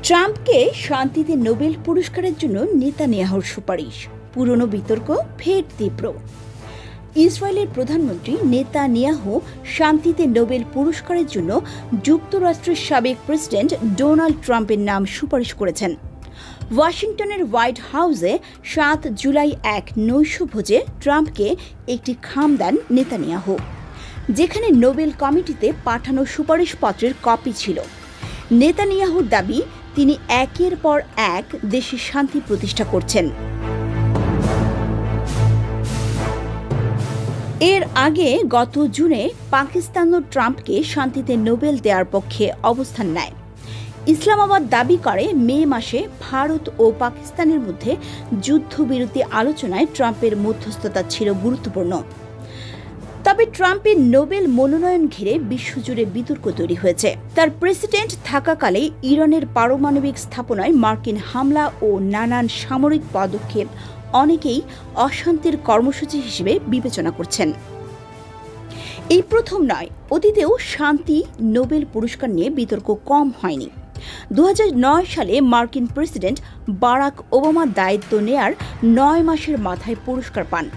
ট্রাম্পকে শান্তিতে নোবেল পুরস্কারের জন্য নেতানিয়াহুর সুপারিশ, পুরনো বিতর্ক ফের তীব্র। ইসরায়েলের প্রধানমন্ত্রী নেতানিয়াহু শান্তিতে নোবেল পুরস্কারের জন্য যুক্তরাষ্ট্রের সাবেক প্রেসিডেন্ট ডোনাল্ড ট্রাম্পের নাম সুপারিশ করেছেন। ওয়াশিংটনের হোয়াইট হাউসে ৭ জুলাই এক নৈশভোজে ট্রাম্পকে একটি খাম দেন নেতানিয়াহু, যেখানে নোবেল কমিটিতে পাঠানো সুপারিশপত্রের কপি ছিল। নেতানিয়াহুর দাবি, তিনি একের পর এক দেশে শান্তি প্রতিষ্ঠা করছেন। এর আগে গত জুনে পাকিস্তানও ট্রাম্পকে শান্তিতে নোবেল দেওয়ার পক্ষে অবস্থান নেয়। ইসলামাবাদ দাবি করে, মে মাসে ভারত ও পাকিস্তানের মধ্যে যুদ্ধবিরতি আলোচনায় ট্রাম্পের মধ্যস্থতা ছিল গুরুত্বপূর্ণ। তবে ট্রাম্পের নোবেল মনোনয়ন ঘিরে বিশ্বজুড়ে বিতর্ক তৈরি হয়েছে। তার প্রেসিডেন্ট থাকাকালে ইরানের পারমাণবিক স্থাপনায় মার্কিন হামলা ও নানান সামরিক পদক্ষেপ অনেকেই অশান্তির কর্মসূচি হিসেবে বিবেচনা করছেন। এই প্রথম নয়, অতীতেও শান্তি নোবেল পুরস্কার নিয়ে বিতর্ক কম হয়নি। ২০০৯ সালে মার্কিন প্রেসিডেন্ট বারাক ওবামা দায়িত্ব নেয়ার ৯ মাসের মাথায় পুরস্কার পান।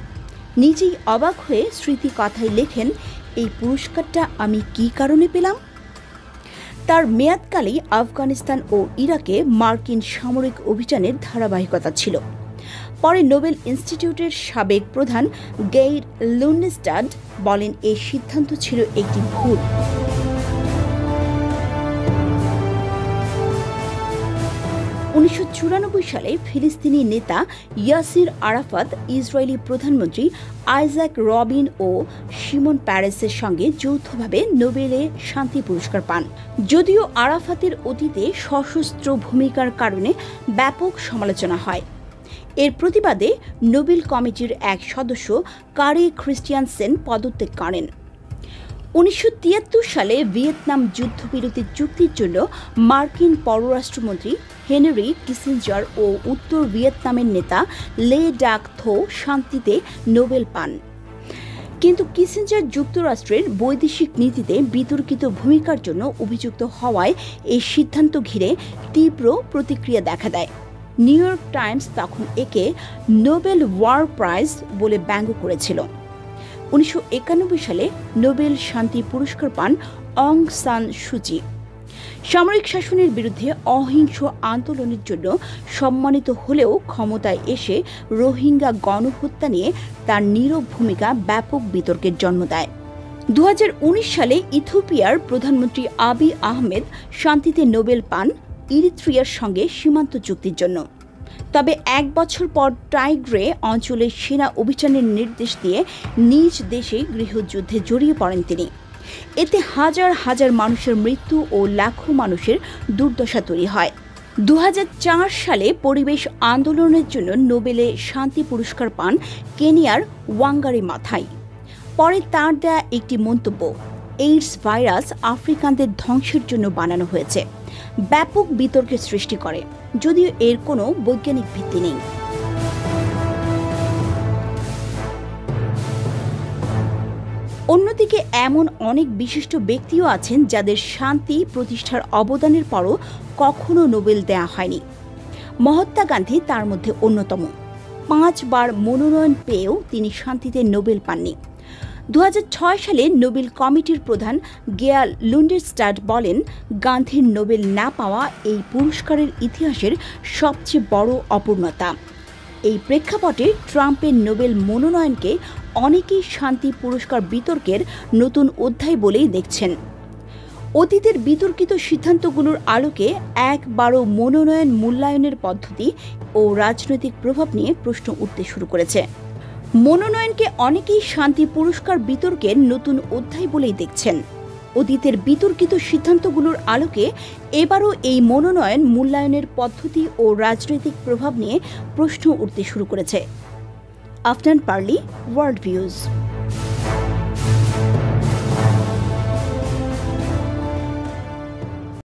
নিজেই অবাক হয়ে স্মৃতি কথায় লেখেন, এই পুরস্কারটা আমি কী কারণে পেলাম? তার মেয়াদকালেই আফগানিস্তান ও ইরাকে মার্কিন সামরিক অভিযানের ধারাবাহিকতা ছিল। পরে নোবেল ইনস্টিটিউটের সাবেক প্রধান গেইর লুন্ডস্টাড বলেন, এই সিদ্ধান্ত ছিল একটি ভুল। ১৯৯৪ সালে ফিলিস্তিনি নেতা ইয়াসির আরাফাত ইসরায়েলি প্রধানমন্ত্রী আইজাক রবিন ও শিমন পেরেসের সঙ্গে যৌথভাবে নোবেলে শান্তি পুরস্কার পান। যদিও আরাফাতের অতীতে সশস্ত্র ভূমিকার কারণে ব্যাপক সমালোচনা হয়। এর প্রতিবাদে নোবেল কমিটির এক সদস্য কারে ক্রিস্টিয়ানসেন পদত্যাগ করেন। ১৯৭৩ সালে ভিয়েতনাম যুদ্ধবিরতি চুক্তির জন্য মার্কিন পররাষ্ট্রমন্ত্রী হেনরি কিসিঞ্জার ও উত্তর ভিয়েতনামের নেতা লে ডাক থো শান্তিতে নোবেল পান। কিন্তু কিসিঞ্জার যুক্তরাষ্ট্রের বৈদেশিক নীতিতে বিতর্কিত ভূমিকার জন্য অভিযুক্ত হওয়ায় এই সিদ্ধান্ত ঘিরে তীব্র প্রতিক্রিয়া দেখা দেয়। নিউ ইয়র্ক টাইমস তখন একে নোবেল ওয়ার প্রাইজ বলে ব্যঙ্গ করেছিল। ১৯৯১ সালে নোবেল শান্তি পুরস্কার পান অং সান সুচি। সামরিক শাসনের বিরুদ্ধে অহিংস আন্দোলনের জন্য সম্মানিত হলেও ক্ষমতায় এসে রোহিঙ্গা গণহত্যা নিয়ে তার নীরব ভূমিকা ব্যাপক বিতর্কের জন্ম দেয়। ২০১৯ সালে ইথিওপিয়ার প্রধানমন্ত্রী আবিই আহমেদ শান্তিতে নোবেল পান ইরিত্রিয়ার সঙ্গে সীমান্ত চুক্তির জন্য। তবে ১ বছর পর টাইগ্রে অঞ্চলে সেনা অভিযানের নির্দেশ দিয়ে নিজ দেশে গৃহযুদ্ধে জড়িয়ে পড়েন তিনি। এতে হাজার হাজার মানুষের মৃত্যু ও লাখো মানুষের দুর্দশা তৈরি হয়। ২০০৪ সালে পরিবেশ আন্দোলনের জন্য নোবেলে শান্তি পুরস্কার পান কেনিয়ার ওয়াঙ্গারি মাথাই। পরে তার দেয়া একটি মন্তব্য, এইডস ভাইরাস আফ্রিকানদের ধ্বংসের জন্য বানানো হয়েছে, ব্যাপক বিতর্কের সৃষ্টি করে, যদিও এর কোনো বৈজ্ঞানিক ভিত্তি নেই। অন্যদিকে এমন অনেক বিশিষ্ট ব্যক্তিও আছেন যাদের শান্তি প্রতিষ্ঠার অবদানের পরও কখনো নোবেল দেয়া হয়নি। মহাত্মা গান্ধী তার মধ্যে অন্যতম। ৫ বার মনোনয়ন পেয়েও তিনি শান্তিতে নোবেল পাননি। ২০০৬ সালে নোবেল কমিটির প্রধান গেয়ার লুন্ডস্টাড বলেন, গান্ধীর নোবেল না পাওয়া এই পুরস্কারের ইতিহাসের সবচেয়ে বড় অপূর্ণতা। এই প্রেক্ষাপটে ট্রাম্পের নোবেল মনোনয়নকে অনেকেই শান্তি পুরস্কার বিতর্কের নতুন অধ্যায় বলেই দেখছেন। অতীতের বিতর্কিত সিদ্ধান্তগুলোর আলোকে একবারও মনোনয়ন মূল্যায়নের পদ্ধতি ও রাজনৈতিক প্রভাব নিয়ে প্রশ্ন উঠতে শুরু করেছে। মনোনয়নকে অনেকেই শান্তি পুরস্কার বিতর্কের নতুন অধ্যায় বলেই দেখছেন। অতীতের বিতর্কিত সিদ্ধান্তগুলোর আলোকে এবারও এই মনোনয়ন মূল্যায়নের পদ্ধতি ও রাজনৈতিক প্রভাব নিয়ে প্রশ্ন উঠতে শুরু করেছে। Afnan Parli, world views.